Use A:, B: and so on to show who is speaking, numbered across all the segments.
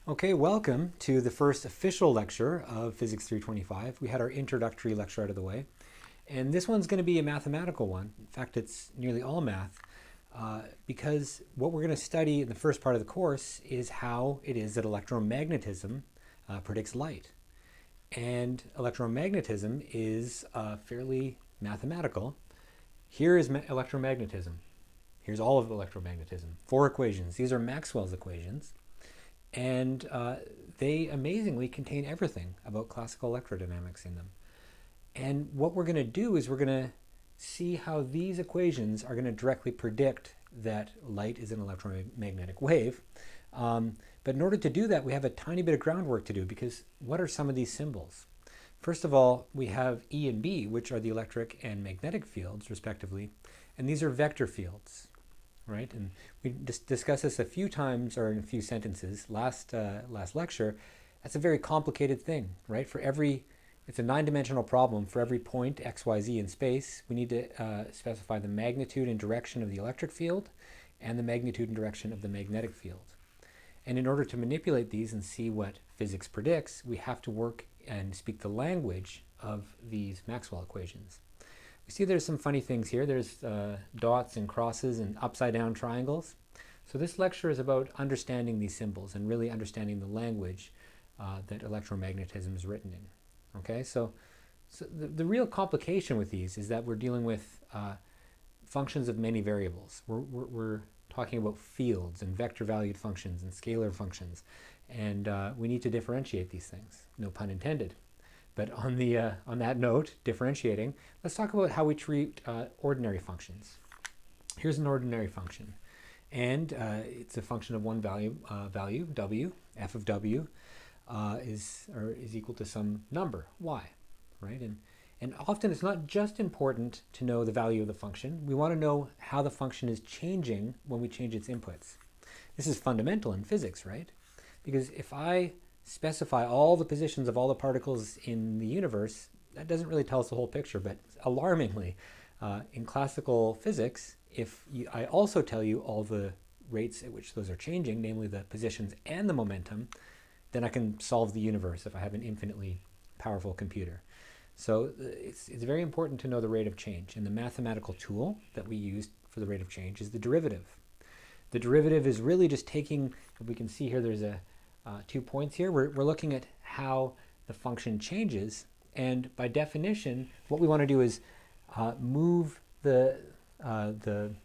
A: Okay, welcome to the first official lecture of Physics 325. We had our introductory lecture out of the way, and this one's going to be a mathematical one. In fact, it's nearly all math, because what we're going to study in the first part of the course is how it is that electromagnetism predicts light. And electromagnetism is fairly mathematical. Here is electromagnetism. Here's all of electromagnetism. 4 equations. These are Maxwell's equations. And they amazingly contain everything about classical electrodynamics in them. And what we're going to do is we're going to see how these equations are going to directly predict that light is an electromagnetic wave. But in order to do that, we have a tiny bit of groundwork to do, because what are some of these symbols? First of all, we have E and B, which are the electric and magnetic fields, respectively. And these are vector fields. Right, and we discussed this a few times, or in a few sentences last lecture. That's a very complicated thing, right? It's a 9-dimensional problem. For every point x, y, z in space, we need to specify the magnitude and direction of the electric field and the magnitude and direction of the magnetic field. And in order to manipulate these and see what physics predicts, we have to work and speak the language of these Maxwell equations. We see there's some funny things here. There's dots and crosses and upside down triangles. So this lecture is about understanding these symbols and really understanding the language that electromagnetism is written in. Okay, so the real complication with these is that we're dealing with functions of many variables. We're talking about fields and vector valued functions and scalar functions, and we need to differentiate these things. No pun intended. But on that note, differentiating, let's talk about how we treat ordinary functions. Here's an ordinary function, and it's a function of one value, w. F of w is equal to some number, y, right? And often it's not just important to know the value of the function. We want to know how the function is changing when we change its inputs. This is fundamental in physics, right? Because if I specify all the positions of all the particles in the universe, that doesn't really tell us the whole picture. But alarmingly, in classical physics, if I also tell you all the rates at which those are changing, namely the positions and the momentum, then I can solve the universe if I have an infinitely powerful computer. So it's very important to know the rate of change. And the mathematical tool that we use for the rate of change is the derivative. The derivative is really just taking, if we can see here, there's 2 points here. We're looking at how the function changes, and by definition, what we want to do is move the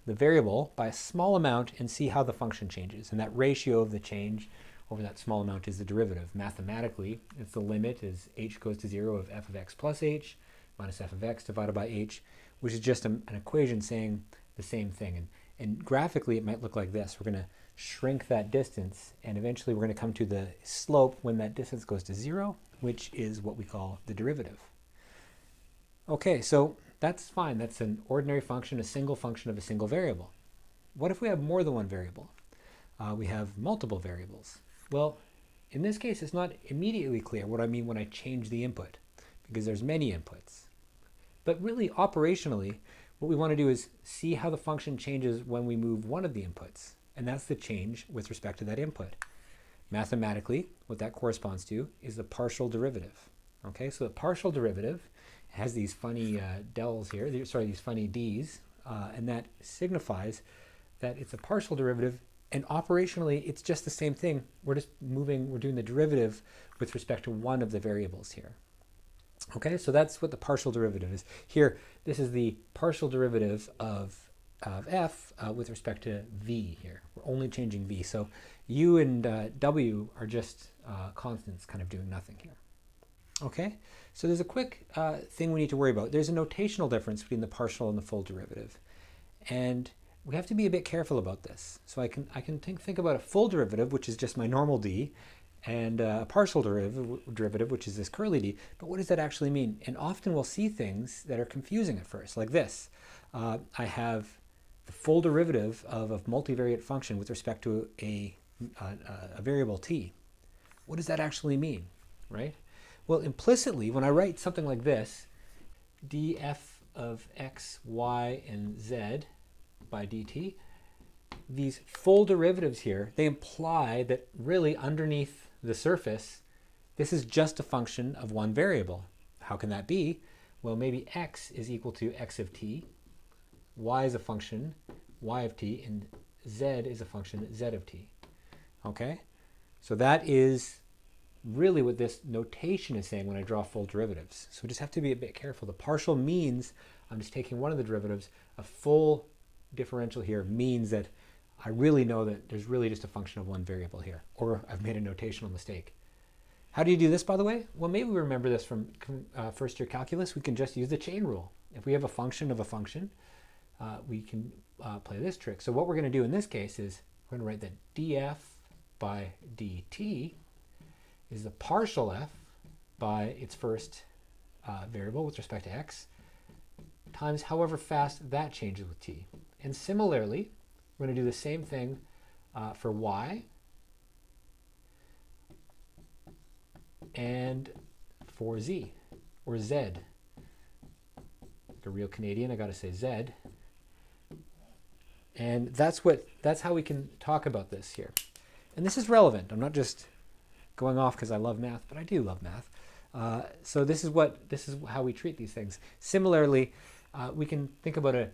A: variable by a small amount and see how the function changes. And that ratio of the change over that small amount is the derivative. Mathematically, it's the limit as h goes to 0 of f of x plus h minus f of x divided by h, which is just an equation saying the same thing. And graphically, it might look like this. We're going to shrink that distance, and eventually we're going to come to the slope when that distance goes to 0, which is what we call the derivative. Okay, so that's fine. That's an ordinary function, a single function of a single variable. What if we have more than one variable? We have multiple variables. Well, in this case, it's not immediately clear what I mean when I change the input, because there's many inputs. But really, operationally, what we want to do is see how the function changes when we move one of the inputs. And that's the change with respect to that input. Mathematically, what that corresponds to is the partial derivative. Okay, so the partial derivative has these funny del's here, these funny d's, and that signifies that it's a partial derivative, and operationally it's just the same thing. We're doing the derivative with respect to one of the variables here. Okay, so that's what the partial derivative is. Here, this is the partial derivative of f with respect to v here. We're only changing v. So u and w are just constants kind of doing nothing here. Okay, so there's a quick thing we need to worry about. There's a notational difference between the partial and the full derivative. And we have to be a bit careful about this. So I can think about a full derivative, which is just my normal d, and a partial derivative, which is this curly d. But what does that actually mean? And often we'll see things that are confusing at first, like this. I have the full derivative of a multivariate function with respect to a variable t. What does that actually mean, right? Well, implicitly, when I write something like this, df of x, y, and z by dt, these full derivatives here, they imply that really underneath the surface, this is just a function of one variable. How can that be? Well, maybe x is equal to x of t, y is a function y of t, and z is a function z of t. Okay? So that is really what this notation is saying when I draw full derivatives. So we just have to be a bit careful. The partial means I'm just taking one of the derivatives. A full differential here means that I really know that there's really just a function of one variable here, or I've made a notational mistake. How do you do this, by the way? Well, maybe we remember this from first year calculus. We can just use the chain rule. If we have a function of a function, we can play this trick. So what we're going to do in this case is we're going to write that df by dt is the partial f by its first variable with respect to x times however fast that changes with t. And similarly, we're going to do the same thing for y and for z, or z. Like a real Canadian, I got to say z. And that's how we can talk about this here. And this is relevant. I'm not just going off because I love math, but I do love math. So this is how we treat these things. Similarly, we can think about a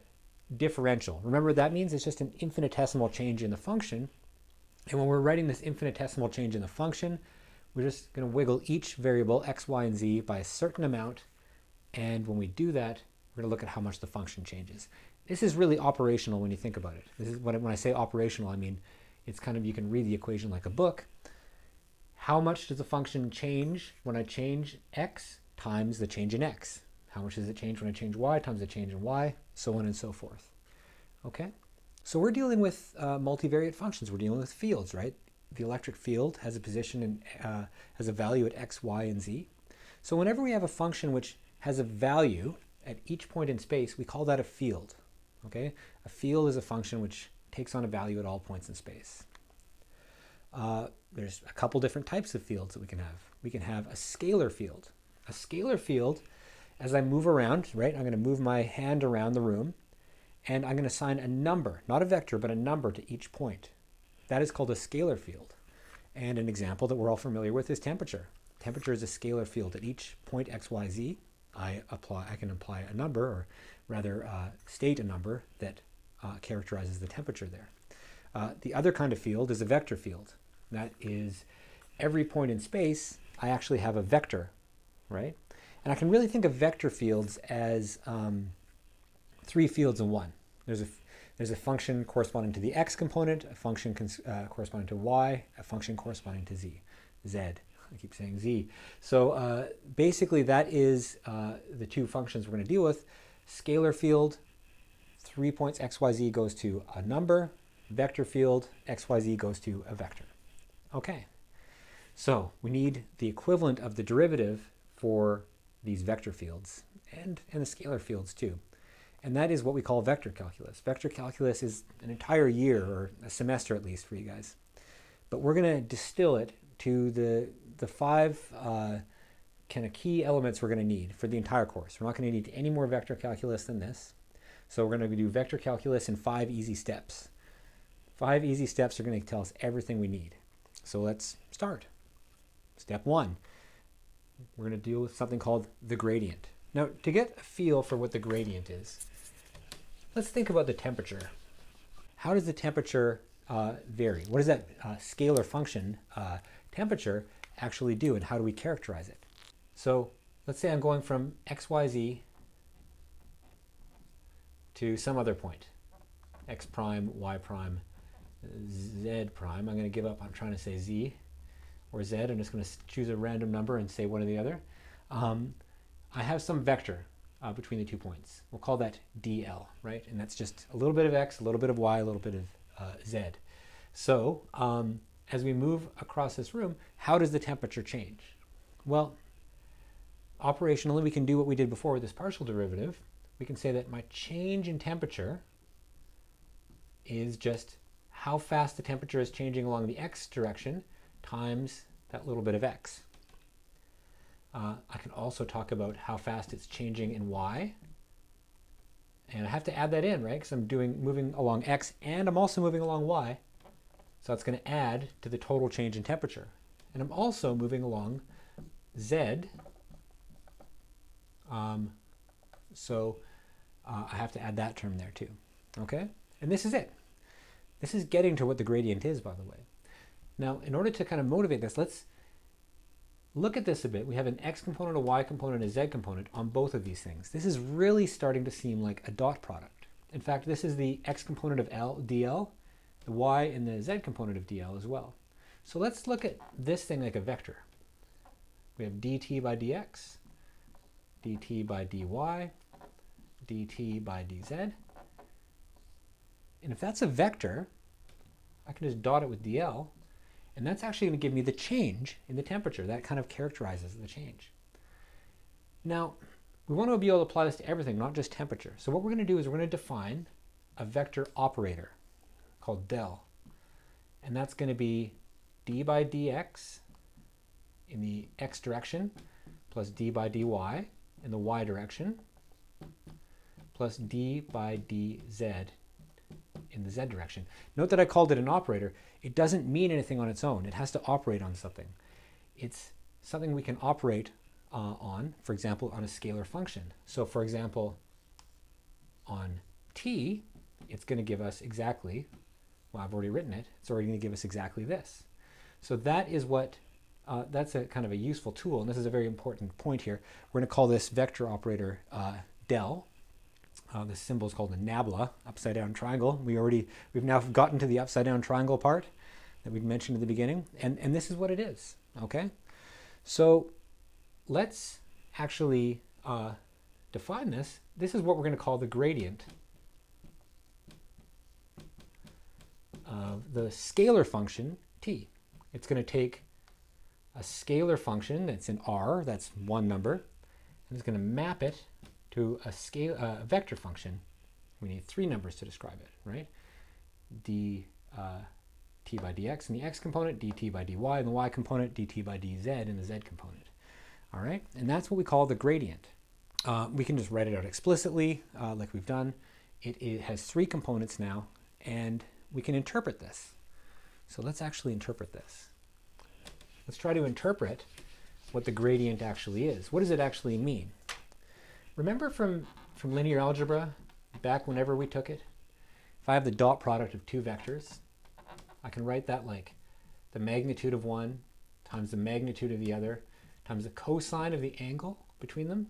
A: differential. Remember, that means it's just an infinitesimal change in the function. And when we're writing this infinitesimal change in the function, we're just going to wiggle each variable x, y, and z by a certain amount. And when we do that, we're going to look at how much the function changes. This is really operational when you think about it. This is when I say operational, I mean it's kind of, you can read the equation like a book. How much does the function change when I change x times the change in x? How much does it change when I change y times the change in y? So on and so forth. Okay? So we're dealing with multivariate functions. We're dealing with fields, right? The electric field has a position and has a value at x, y, and z. So whenever we have a function which has a value at each point in space, we call that a field. Okay? A field is a function which takes on a value at all points in space. There's a couple different types of fields that we can have. We can have a scalar field. A scalar field, as I move around, right, I'm going to move my hand around the room, and I'm going to assign a number, not a vector, but a number to each point. That is called a scalar field. And an example that we're all familiar with is temperature. Temperature is a scalar field. At each point x, y, z, I can apply a number, or rather state a number that characterizes the temperature there. The other kind of field is a vector field. That is, every point in space, I actually have a vector, right? And I can really think of vector fields as three fields in one. There's a function corresponding to the x component, a function corresponding to y, a function corresponding to z. I keep saying z. So basically that is the two functions we're going to deal with. Scalar field, 3 points x, y, z goes to a number. Vector field, x, y, z goes to a vector. Okay, so we need the equivalent of the derivative for these vector fields and the scalar fields too. And that is what we call vector calculus. Vector calculus is an entire year, or a semester at least for you guys. But we're going to distill it to the five kind of key elements we're going to need for the entire course. We're not going to need any more vector calculus than this. So we're going to do vector calculus in 5 easy steps. 5 easy steps are going to tell us everything we need. So let's start. Step 1. We're going to deal with something called the gradient. Now, to get a feel for what the gradient is, let's think about the temperature. How does the temperature vary? What does that scalar function temperature actually do, and how do we characterize it? So let's say I'm going from x, y, z to some other point, x prime, y prime, z prime. I'm going to give up on trying to say z or z. I'm just going to choose a random number and say one or the other. I have some vector between the 2 points. We'll call that dl, right? And that's just a little bit of x, a little bit of y, a little bit of z. So as we move across this room, how does the temperature change? Well, operationally, we can do what we did before with this partial derivative. We can say that my change in temperature is just how fast the temperature is changing along the x direction times that little bit of x. I can also talk about how fast it's changing in y. And I have to add that in, right? Because I'm moving along x and I'm also moving along y. So it's going to add to the total change in temperature. And I'm also moving along z. So I have to add that term there too. Okay? And this is it. This is getting to what the gradient is, by the way. Now, in order to kind of motivate this, let's look at this a bit. We have an x component, a y component, a z component on both of these things. This is really starting to seem like a dot product. In fact, this is the x component of dl, the y and the z component of dl as well. So let's look at this thing like a vector. We have dt by dx, dt by dy, dt by dz. And if that's a vector, I can just dot it with dl, and that's actually going to give me the change in the temperature. That kind of characterizes the change. Now, we want to be able to apply this to everything, not just temperature. So what we're going to do is we're going to define a vector operator called del. And that's going to be d by dx in the x direction plus d by dy in the y direction plus d by dz in the z direction. Note that I called it an operator. It doesn't mean anything on its own. It has to operate on something. It's something we can operate on, for example, on a scalar function. So for example, on t, it's going to give us exactly, well, I've already written it, it's already going to give us exactly this. So that is what, that's a kind of a useful tool, and this is a very important point here. We're going to call this vector operator del. This symbol is called a nabla, upside down triangle. We've now gotten to the upside down triangle part that we mentioned at the beginning, and this is what it is, okay? So let's actually define this. This is what we're going to call the gradient of the scalar function t. It's going to take a scalar function that's in R, that's one number, and it's going to map it to a vector function. We need three numbers to describe it, right? Dt by dx in the x component, dt by dy in the y component, dt by dz in the z component. All right, and that's what we call the gradient. We can just write it out explicitly, like we've done. It has three components now, and we can interpret this. So let's actually interpret this. Let's try to interpret what the gradient actually is. What does it actually mean? Remember from linear algebra, back whenever we took it? If I have the dot product of two vectors, I can write that like the magnitude of one times the magnitude of the other times the cosine of the angle between them.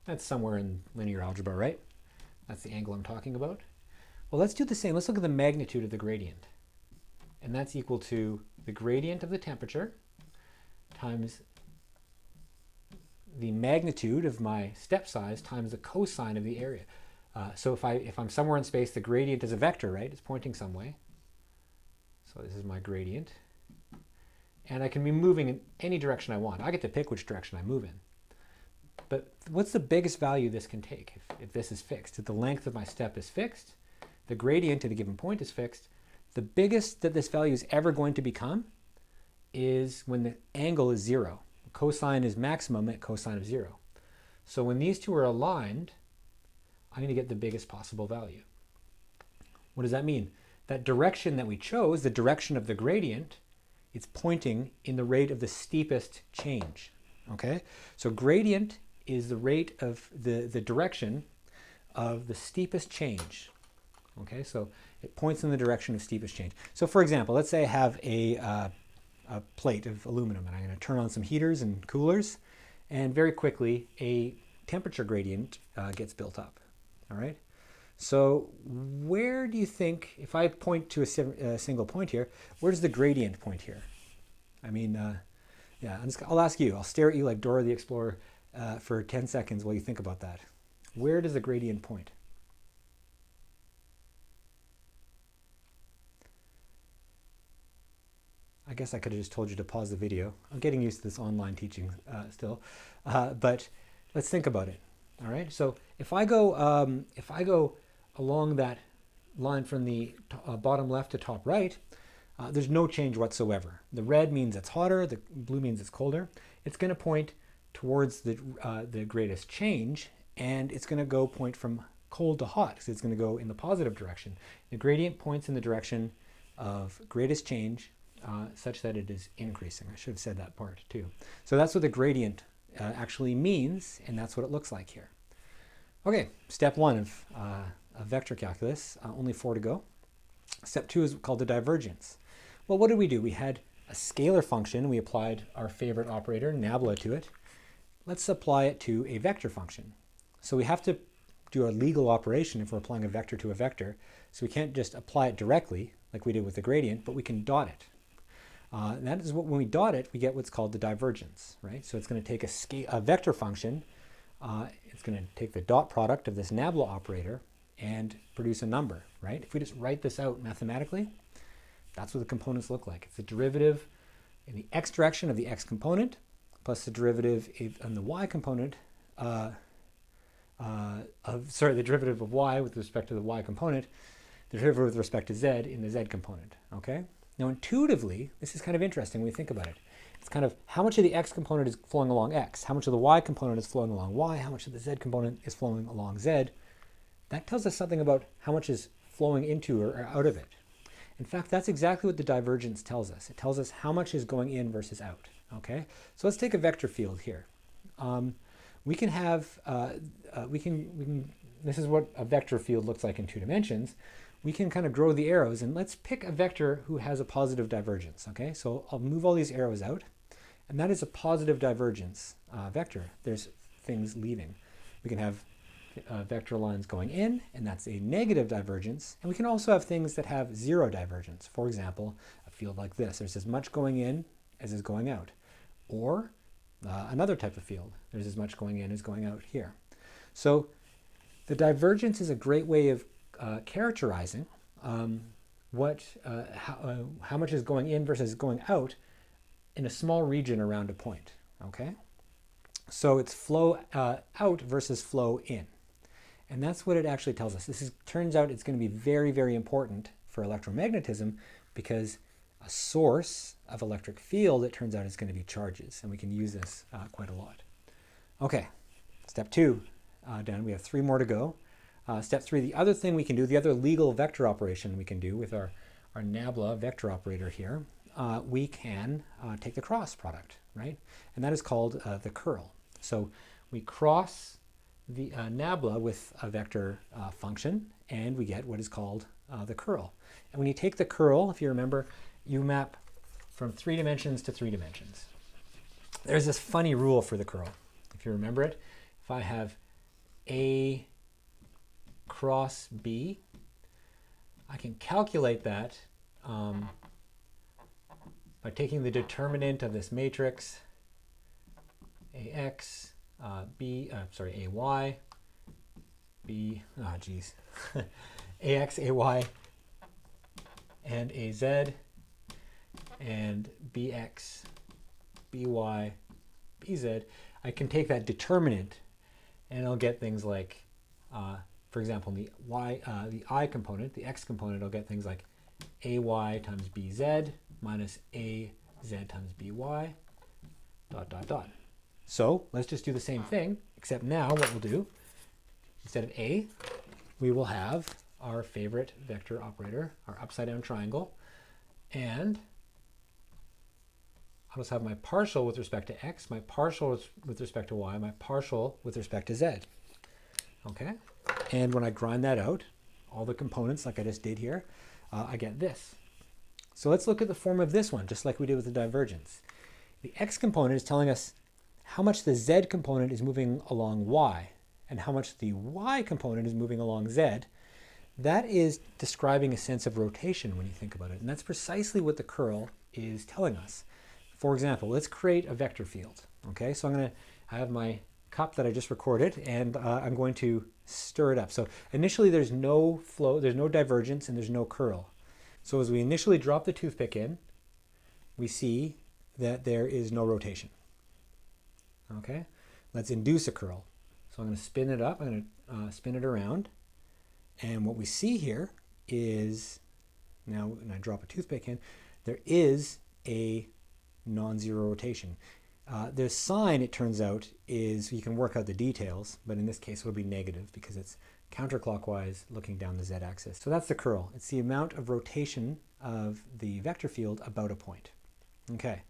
A: That's somewhere in linear algebra, right? That's the angle I'm talking about. Well, let's do the same. Let's look at the magnitude of the gradient. And that's equal to the gradient of the temperature times the magnitude of my step size times the cosine of the area. So if I'm somewhere in space, the gradient is a vector, right? It's pointing some way. So this is my gradient. And I can be moving in any direction I want. I get to pick which direction I move in. But what's the biggest value this can take if this is fixed? If the length of my step is fixed, the gradient at a given point is fixed, the biggest that this value is ever going to become is when the angle is 0. Cosine is maximum at cosine of 0. So when these two are aligned, I'm going to get the biggest possible value. What does that mean? That direction that we chose, the direction of the gradient, it's pointing in the rate of the steepest change. Okay? So gradient is the rate of the direction of the steepest change. Okay? So it points in the direction of steepest change. So for example, let's say I have a plate of aluminum, and I'm going to turn on some heaters and coolers, and very quickly a temperature gradient gets built up. All right. So where do you think, if I point to a single point here, where does the gradient point here? I mean, yeah, I'll ask you. I'll stare at you like Dora the Explorer for 10 seconds while you think about that. Where does the gradient point? I guess I could have just told you to pause the video. I'm getting used to this online teaching still, but let's think about it. All right. So if I go along that line from the bottom left to top right, there's no change whatsoever. The red means it's hotter. The blue means it's colder. It's going to point towards the greatest change, and it's going to go point from cold to hot, because it's going to go in the positive direction. The gradient points in the direction of greatest change such that it is increasing. I should have said that part too. So that's what the gradient actually means, and that's what it looks like here. Okay, step one of vector calculus, only 4 to go. Step 2 is called the divergence. Well, what did we do? We had a scalar function. We applied our favorite operator, nabla, to it. Let's apply it to a vector function. So we have to do a legal operation if we're applying a vector to a vector. So we can't just apply it directly like we did with the gradient, but we can dot it. And that is what, when we dot it, we get what's called the divergence, right? So it's going to take a vector function. It's going to take the dot product of this nabla operator and produce a number, right? If we just write this out mathematically, that's what the components look like. It's the derivative in the x direction of the x component plus the derivative in the y component the derivative of y with respect to the y component, the derivative with respect to z in the z component, okay? Now intuitively, this is kind of interesting when we think about it. It's kind of how much of the x component is flowing along x, how much of the y component is flowing along y, how much of the z component is flowing along z. That tells us something about how much is flowing into or out of it. In fact, that's exactly what the divergence tells us. It tells us how much is going in versus out, okay? So let's take a vector field here. We can have, this is what a vector field looks like in 2 dimensions. We can kind of grow the arrows, and let's pick a vector who has a positive divergence, okay? So I'll move all these arrows out, and that is a positive divergence vector. There's things leaving. We can have vector lines going in, and that's a negative divergence. And we can also have things that have 0 divergence. For example, a field like this. There's as much going in as is going out. Or another type of field. There's as much going in as going out here. So the divergence is a great way of characterizing how much is going in versus going out in a small region around a point, okay? So it's flow out versus flow in. And that's what it actually tells us. Turns out it's going to be very, very important for electromagnetism because a source of electric field, it turns out, is going to be charges. And we can use this quite a lot. Okay, step 2 done. We have 3 more to go. Step 3, the other thing we can do, the other legal vector operation we can do with our nabla vector operator here, we can take the cross product, right? And that is called the curl. So we cross the nabla with a vector function, and we get what is called the curl. And when you take the curl, if you remember, you map from 3 dimensions to 3 dimensions. There's this funny rule for the curl. If you remember it, if I have A cross B, I can calculate that by taking the determinant of this matrix AX, AY, B, AX, AY, and AZ, and BX, BY, BZ. I can take that determinant and I'll get things like, for example, the I component, the X component, I'll get things like AY times BZ minus AZ times BY, dot, dot, dot. So let's just do the same thing, except now what we'll do, instead of A, we will have our favorite vector operator, our upside down triangle, and I'll just have my partial with respect to X, my partial with respect to Y, my partial with respect to Z. Okay? And when I grind that out, all the components like I just did here, I get this. So let's look at the form of this one, just like we did with the divergence. The X component is telling us how much the Z component is moving along Y, and how much the Y component is moving along Z. That is describing a sense of rotation when you think about it, and that's precisely what the curl is telling us. For example, let's create a vector field. Okay, so I have my cup that I just recorded, and I'm going to stir it up. So initially there's no flow, there's no divergence, and there's no curl. So as we initially drop the toothpick in, we see that there is no rotation. Okay, let's induce a curl. So I'm going to spin it up, I'm going to spin it around, and what we see here is, now when I drop a toothpick in, there is a non-zero rotation. The sign, it turns out, is, you can work out the details, but in this case it will be negative because it's counterclockwise looking down the z-axis. So that's the curl. It's the amount of rotation of the vector field about a point. Okay.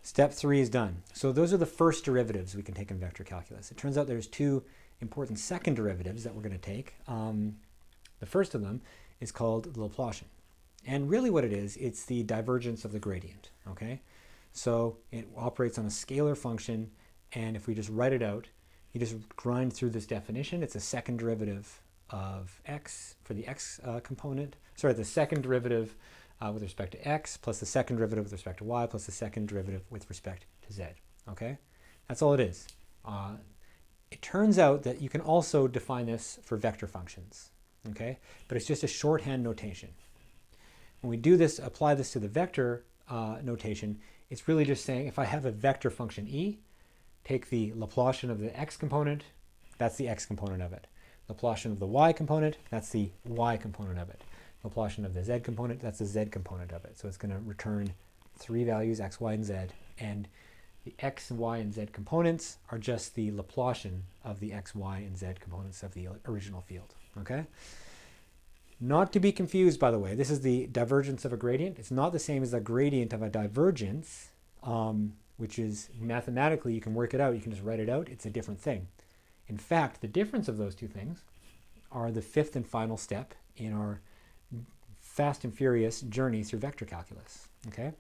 A: Step 3 is done. So those are the first derivatives we can take in vector calculus. It turns out there's two important second derivatives that we're going to take. The first of them is called the Laplacian. And really what it is, it's the divergence of the gradient. Okay. So it operates on a scalar function, and if we just write it out, you just grind through this definition. It's a second derivative of x for the x component. Sorry, the second derivative with respect to x plus the second derivative with respect to y plus the second derivative with respect to z. Okay, that's all it is. It turns out that you can also define this for vector functions. Okay, but it's just a shorthand notation. When we do this, apply this to the vector notation, it's really just saying if I have a vector function e, take the Laplacian of the x component, that's the x component of it. Laplacian of the y component, that's the y component of it. Laplacian of the z component, that's the z component of it. So it's going to return three values, x, y, and z, and the x, y, and z components are just the Laplacian of the x, y, and z components of the original field. Okay? Not to be confused, by the way, this is the divergence of a gradient. It's not the same as the gradient of a divergence, which is mathematically, you can work it out, you can just write it out, it's a different thing. In fact, the difference of those two things are the fifth and final step in our fast and furious journey through vector calculus, okay?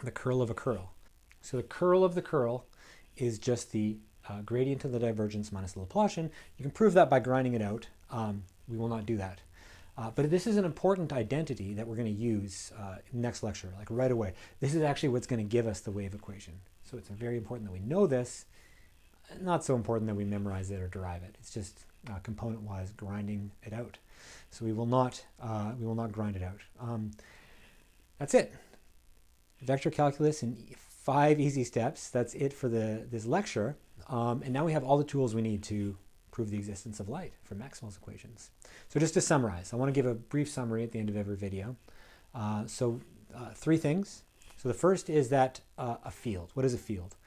A: The curl of a curl. So the curl of the curl is just the gradient of the divergence minus the Laplacian. You can prove that by grinding it out. We will not do that. But this is an important identity that we're going to use next lecture, like right away. This is actually what's going to give us the wave equation. So it's very important that we know this. Not so important that we memorize it or derive it. It's just component-wise grinding it out. So we will not grind it out. That's it. Vector calculus in 5 easy steps. That's it for this lecture. And now we have all the tools we need to prove the existence of light from Maxwell's equations. So just to summarize, I want to give a brief summary at the end of every video. Three things. So the first is that a field. What is a field?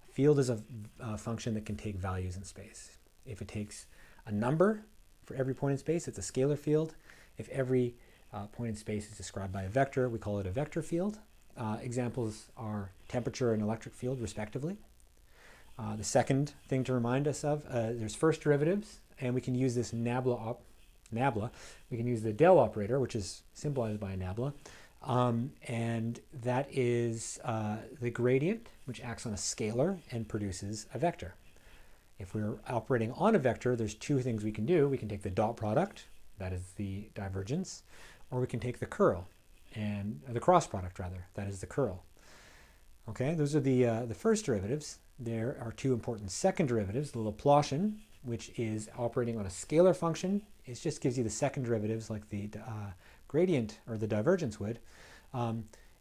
A: A field is a function that can take values in space. If it takes a number for every point in space, it's a scalar field. If every point in space is described by a vector, we call it a vector field. Examples are temperature and electric field, respectively. The second thing to remind us of, there's first derivatives, and we can use this nabla. We can use the del operator, which is symbolized by a nabla, and that is the gradient, which acts on a scalar and produces a vector. If we're operating on a vector, there's two things we can do. We can take the dot product, that is the divergence, or we can take the curl, and the cross product rather, that is the curl. Okay, those are the first derivatives. There are two important second derivatives, the Laplacian, which is operating on a scalar function. It just gives you the second derivatives like the gradient or the divergence would,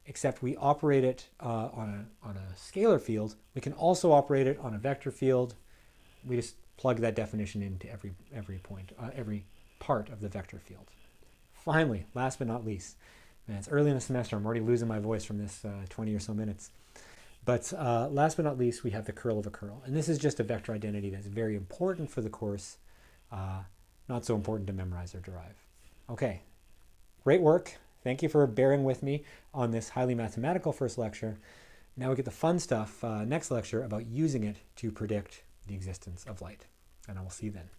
A: except we operate it on a scalar field. We can also operate it on a vector field. We just plug that definition into every point, every part of the vector field. Finally, last but not least, man, it's early in the semester. I'm already losing my voice from this 20 or so minutes. But last but not least, we have the curl of a curl. And this is just a vector identity that's very important for the course, not so important to memorize or derive. Okay, great work. Thank you for bearing with me on this highly mathematical first lecture. Now we get the fun stuff next lecture about using it to predict the existence of light. And I will see you then.